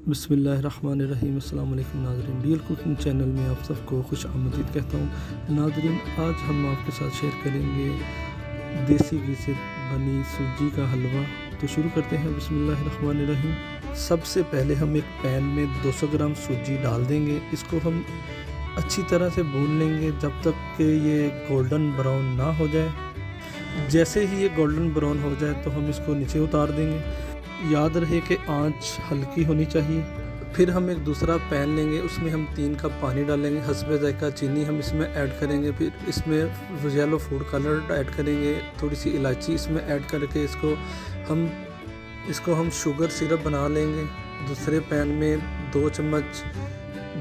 बिस्मिल्लाहिर्रहमानिर्रहीम। अस्सलाम वालेकुम नाज़रीन, रियल कुकिंग चैनल में आप सबको खुश आमदीद कहता हूँ। नाज़रीन, आज हम आपके साथ शेयर करेंगे देसी घी से बनी सूजी का हलवा। तो शुरू करते हैं। बिस्मिल्लाहिर्रहमानिर्रहीम। सबसे पहले हम एक पैन में 200 ग्राम सूजी डाल देंगे। इसको हम अच्छी तरह से भून लेंगे जब तक कि ये गोल्डन ब्राउन ना हो जाए। जैसे ही ये गोल्डन ब्राउन हो जाए तो हम इसको नीचे उतार देंगे। याद रहे कि आंच हल्की होनी चाहिए। फिर हम एक दूसरा पैन लेंगे, उसमें हम 3 कप पानी डालेंगे। हस्बे ज़ायका चीनी हम इसमें ऐड करेंगे। फिर इसमें येलो फूड कलर ऐड करेंगे, थोड़ी सी इलायची इसमें ऐड करके इसको हम शुगर सिरप बना लेंगे। दूसरे पैन में 2 चम्मच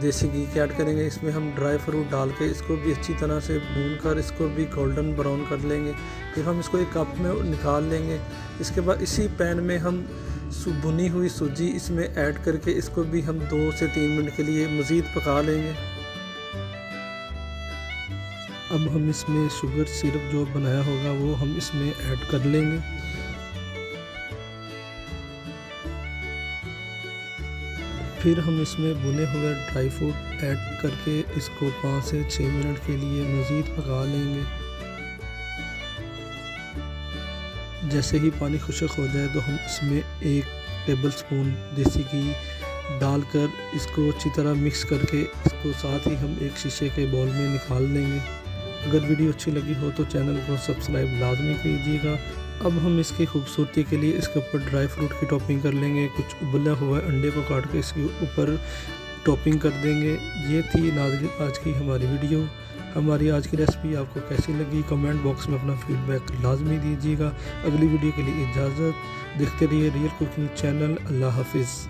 देसी घी के ऐड करेंगे। इसमें हम ड्राई फ्रूट डाल के इसको भी अच्छी तरह से भून कर इसको भी गोल्डन ब्राउन कर लेंगे। फिर हम इसको एक कप में निकाल लेंगे। इसके बाद इसी पैन में हम भुनी हुई सूजी इसमें ऐड करके इसको भी हम 2 से 3 मिनट के लिए मज़ीद पका लेंगे। अब हम इसमें शुगर सिरप जो बनाया होगा वो हम इसमें ऐड कर लेंगे। फिर हम इसमें भुने हुए ड्राई फ्रूट ऐड करके इसको 5 से 6 मिनट के लिए मज़ीद पका लेंगे। जैसे ही पानी खुश्क हो जाए तो हम इसमें 1 टेबलस्पून देसी घी डालकर इसको अच्छी तरह मिक्स करके इसको साथ ही हम एक शीशे के बाउल में निकाल लेंगे। अगर वीडियो अच्छी लगी हो तो चैनल को सब्सक्राइब लाजमी कीजिएगा। अब हम इसकी खूबसूरती के लिए इसके ऊपर ड्राई फ्रूट की टॉपिंग कर लेंगे। कुछ उबला हुआ अंडे को काट के इसके ऊपर टॉपिंग कर देंगे। ये थी नाज़रीन आज की हमारी वीडियो। हमारी आज की रेसिपी आपको कैसी लगी कमेंट बॉक्स में अपना फीडबैक लाजमी दीजिएगा। अगली वीडियो के लिए इजाज़त। देखते रहिए रियल कुकिंग चैनल। अल्लाह हाफिज़।